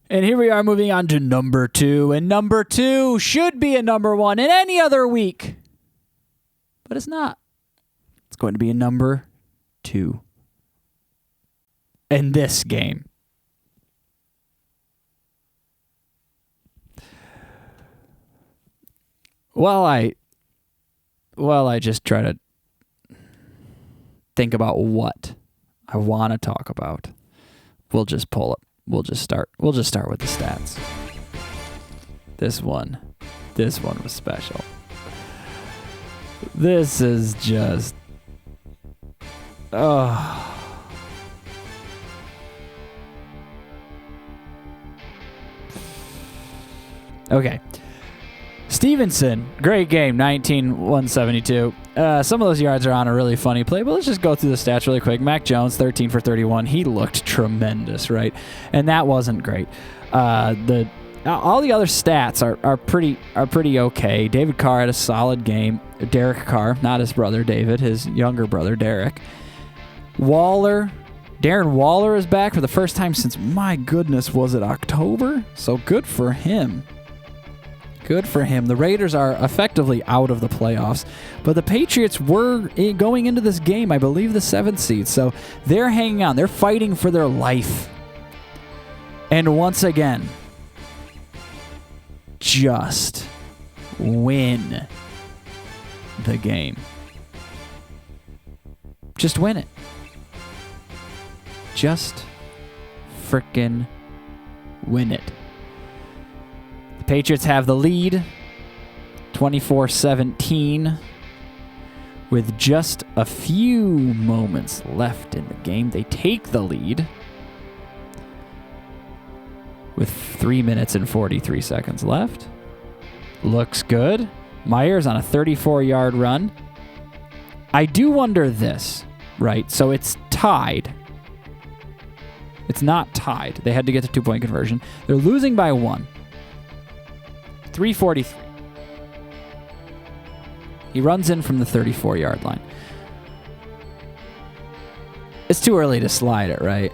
And here we are moving on to number 2. And number 2 should be a number 1 in any other week. But it's not. It's going to be a number 2 in this game. While I just try to think about what I want to talk about, we'll just pull up. We'll just start with the stats. This one was special. This is just Okay. Stevenson, great game, 19-172. Some of those yards are on a really funny play, but let's just go through the stats really quick. Mac Jones, 13 for 31. He looked tremendous, right? And that wasn't great. All the other stats are pretty okay. David Carr had a solid game. Derek Carr, not his brother David, his younger brother Derek. Darren Waller is back for the first time since, my goodness, was it October? So good for him. Good for him. The Raiders are effectively out of the playoffs, but the Patriots were going into this game, I believe, the 7th seed. So they're hanging on. They're fighting for their life. And once again, just win the game. Just win it. Just frickin' win it. Patriots have the lead, 24-17. With just a few moments left in the game, they take the lead with 3 minutes and 43 seconds left. Looks good. Myers on a 34-yard run. I do wonder this, right? So it's tied. It's not tied. They had to get the 2-point conversion. They're losing by 1. 3:43. He runs in from the 34-yard line. It's too early to slide it, right?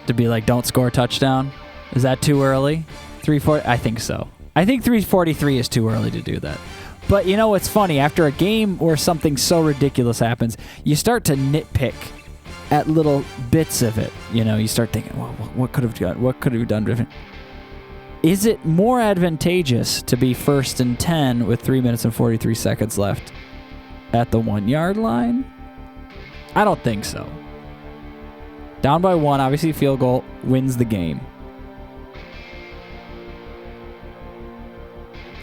To be like, don't score a touchdown? Is that too early? 3:40? I think so. I think 3:43 is too early to do that. But you know what's funny? After a game where something so ridiculous happens, you start to nitpick at little bits of it. You know, you start thinking, well, what could have done different? Is it more advantageous to be 1st and 10 with 3 minutes and 43 seconds left at the 1-yard line? I don't think so. Down by 1, obviously field goal wins the game.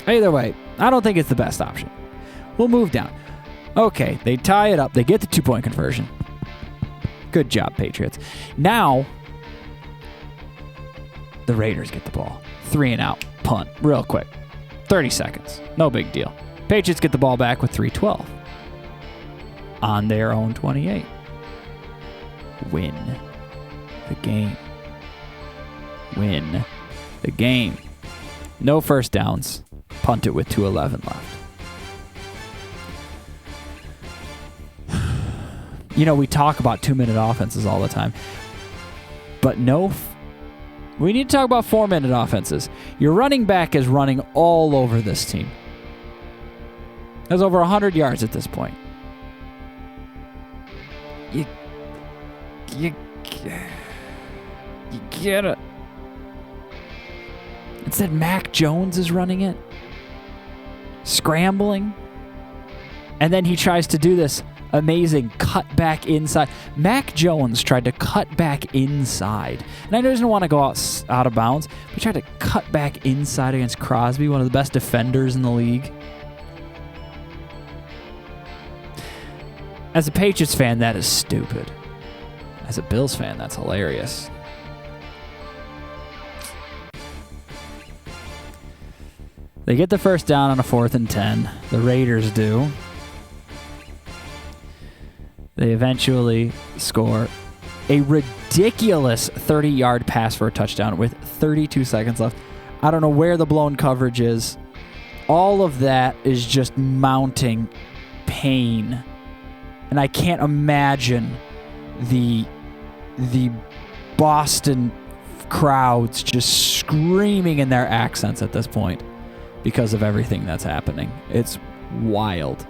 Either way, I don't think it's the best option. We'll move down. Okay, they tie it up. They get the 2-point conversion. Good job, Patriots. Now, the Raiders get the ball. 3 and out. Punt. Real quick. 30 seconds. No big deal. Patriots get the ball back with 3:12. On their own 28. Win the game. Win the game. No first downs. Punt it with 2:11 left. You know, we talk about 2-minute offenses all the time. But we need to talk about 4-minute offenses. Your running back is running all over this team. Has over 100 yards at this point. You get it. Instead, Mac Jones is running it. Scrambling. And then he tries to do this amazing cut back inside. Mac Jones tried to cut back inside. And I know he doesn't want to go out of bounds, but he tried to cut back inside against Crosby, one of the best defenders in the league. As a Patriots fan, that is stupid. As a Bills fan, that's hilarious. They get the first down on a 4th and 10. The Raiders do. They eventually score a ridiculous 30-yard pass for a touchdown with 32 seconds left. I don't know where the blown coverage is. All of that is just mounting pain. And I can't imagine the Boston crowds just screaming in their accents at this point because of everything that's happening. It's wild.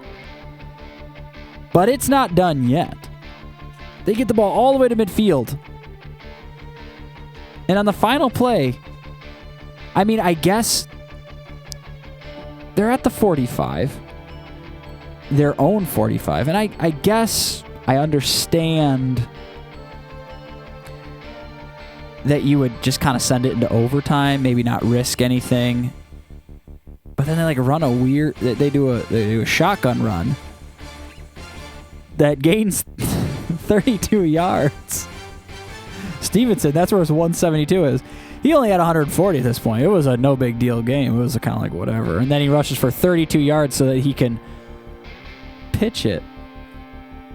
But it's not done yet. They get the ball all the way to midfield. And on the final play, I mean, I guess they're at the 45, their own 45. And I guess I understand that you would just kind of send it into overtime, maybe not risk anything. But then they like run a weird, they do a shotgun run that gains 32 yards. Stevenson, that's where his 172 is. He only had 140 at this point. It was a no big deal game. It was kind of like whatever. And then he rushes for 32 yards so that he can pitch it.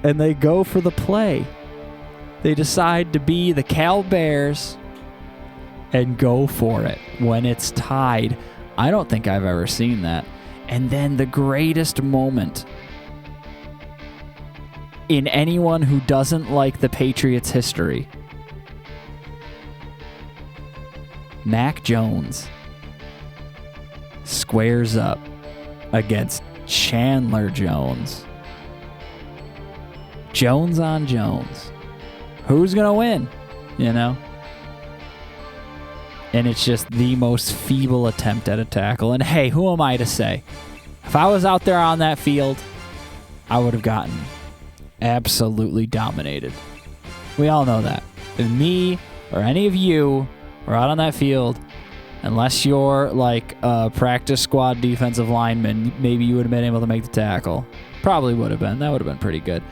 And they go for the play. They decide to be the Cal Bears and go for it when it's tied. I don't think I've ever seen that. And then the greatest moment in anyone who doesn't like the Patriots' history. Mac Jones squares up against Chandler Jones. Jones on Jones. Who's going to win? You know? And it's just the most feeble attempt at a tackle. And hey, who am I to say? If I was out there on that field, I would have gotten absolutely dominated. We all know that. If me or any of you were out on that field, unless you're like a practice squad defensive lineman, maybe you would have been able to make the tackle. Probably would have been. That would have been pretty good.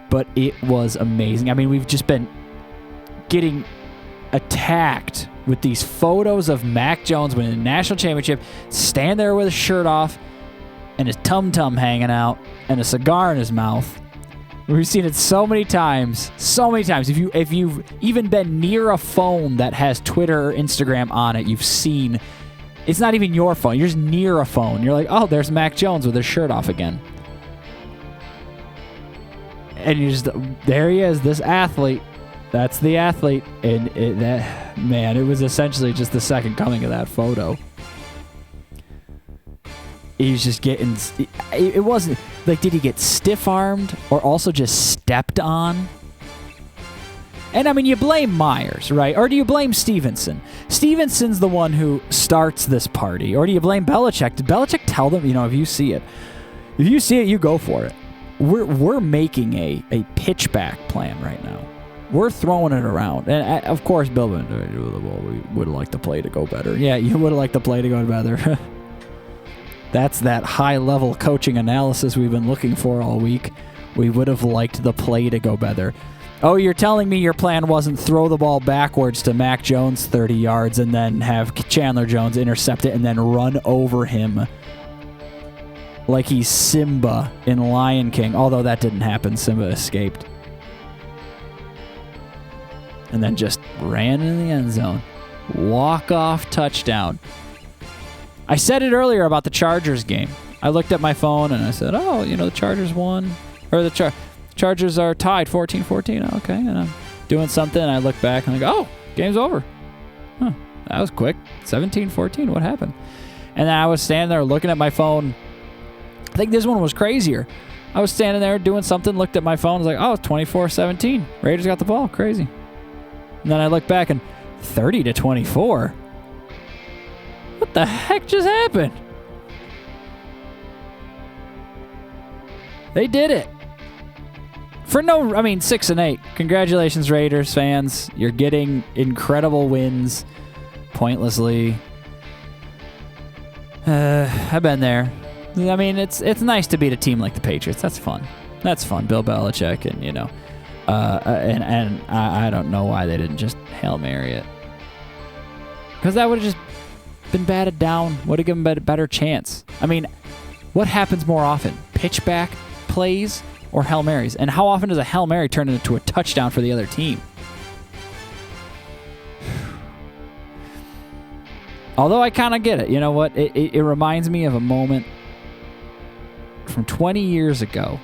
But it was amazing. I mean, we've just been getting attacked with these photos of Mac Jones winning the national championship, stand there with his shirt off and his tum-tum hanging out and a cigar in his mouth. We've seen it so many times. If you've even been near a phone that has Twitter or Instagram on it, you've seen, it's not even your phone. You're just near a phone. You're like, oh, there's Mac Jones with his shirt off again. And you just, there he is, this athlete. That's the athlete. And it was essentially just the second coming of that photo. He was just getting, it wasn't, like, did he get stiff-armed or also just stepped on? And, I mean, you blame Myers, right? Or do you blame Stevenson? Stevenson's the one who starts this party. Or do you blame Belichick? Did Belichick tell them, if you see it, you go for it. We're making a pitchback plan right now. We're throwing it around. And, of course, Bill we would like the play to go better. Yeah, you would have liked the play to go better. That's that high-level coaching analysis we've been looking for all week. We would have liked the play to go better. Oh, you're telling me your plan wasn't throw the ball backwards to Mac Jones 30 yards and then have Chandler Jones intercept it and then run over him like he's Simba in Lion King. Although that didn't happen. Simba escaped. And then just ran in the end zone. Walk-off touchdown. I said it earlier about the Chargers game. I looked at my phone and I said, oh, the Chargers won. Or the Chargers are tied 14-14. Okay. And I'm doing something and I look back and I go, oh, game's over. Huh, that was quick. 17-14. What happened? And then I was standing there looking at my phone. I think this one was crazier. I was standing there doing something, looked at my phone, was like, oh, 24-17. Raiders got the ball. Crazy. And then I look back and 30-24. What the heck just happened? They did it. 6-8. Congratulations, Raiders fans. You're getting incredible wins pointlessly. I've been there. I mean, it's nice to beat a team like the Patriots. That's fun. Bill Belichick and, and I don't know why they didn't just Hail Mary it. Because that would have just been batted down, would have given them a better chance. I mean, what happens more often? Pitchback plays or Hail Marys? And how often does a Hail Mary turn into a touchdown for the other team? Although I kind of get it. You know what? It reminds me of a moment from 20 years ago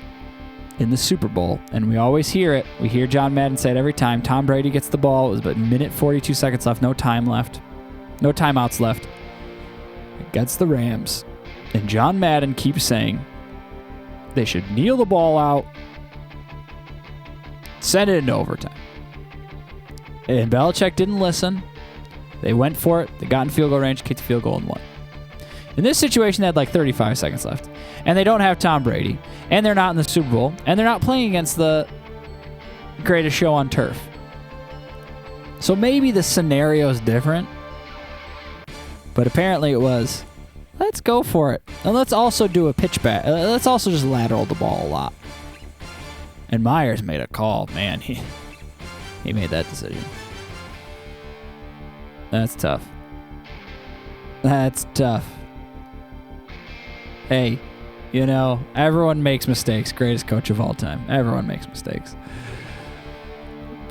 in the Super Bowl, and we always hear it. We hear John Madden say it every time. Tom Brady gets the ball. It was about a minute 42 seconds left. No time left. No timeouts left. Against the Rams. And John Madden keeps saying they should kneel the ball out, send it into overtime. And Belichick didn't listen. They went for it. They got in field goal range, kicked the field goal, and won. In this situation, they had like 35 seconds left. And they don't have Tom Brady. And they're not in the Super Bowl. And they're not playing against the greatest show on turf. So maybe the scenario is different. But apparently it was, let's go for it. And let's also do a pitch back. Let's also just lateral the ball a lot. And Myers made a call. Man, he made that decision. That's tough. That's tough. Hey, you know, everyone makes mistakes. Greatest coach of all time. Everyone makes mistakes.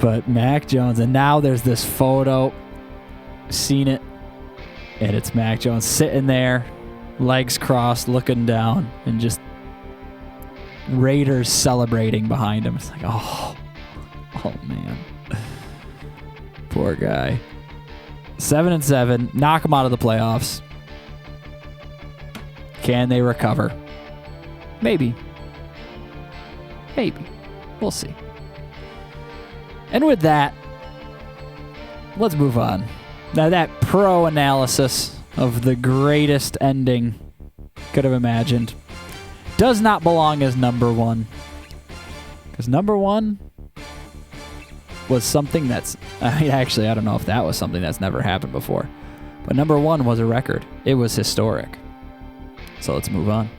But Mac Jones, and now there's this photo. Seen it. And it's Mac Jones sitting there, legs crossed, looking down, and just Raiders celebrating behind him. It's like, oh man. Poor guy. 7-7, knock him out of the playoffs. Can they recover? Maybe. We'll see. And with that, let's move on. Now that pro analysis of the greatest ending could have imagined does not belong as number one. Because number one was something that's, actually, I don't know if that was something that's never happened before. But number one was a record. It was historic. So let's move on.